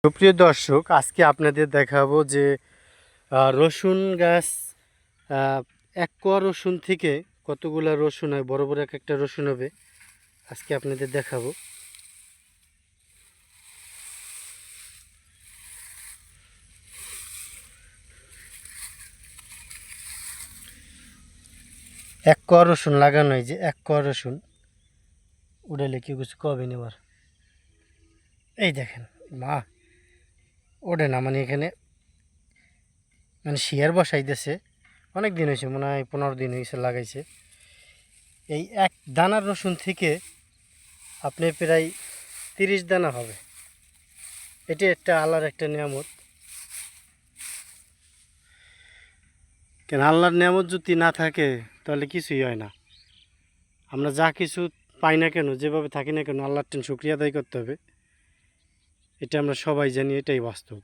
সুপ্রিয় দর্শক, আজকে আপনাদের দেখাবো যে রসুন গাছ, এক কোয়া রসুন থেকে কতগুলা রসুন হয়, বড় বড় এক একটা রসুন হবে। আজকে আপনাদের দেখাবো। এক কোয়া রসুন লাগানো হয়, যে এক কোয়া রসুন উড়ালে কি কিছু কবে নেবার। এই দেখেন, মা ওঠে না, মানে এখানে মানে শিয়ার বসাইতেছে। অনেক দিন হয়েছে, মনে হয় 15 দিন হয়েছে লাগাইছে। এই এক দানার রসুন থেকে আপনি প্রায় 30 দানা হবে। এটি একটা আল্লাহর একটা নিয়ামত। কেন, আল্লাহর নিয়ামত যদি না থাকে তাহলে কিছুই হয় না। আমরা যা কিছু পাই না কেন, যেভাবে থাকি না কেন, আল্লাহর শুকরিয়া আদায় করতে হবে। এটা আমরা সবাই জানি, এটাই বাস্তব।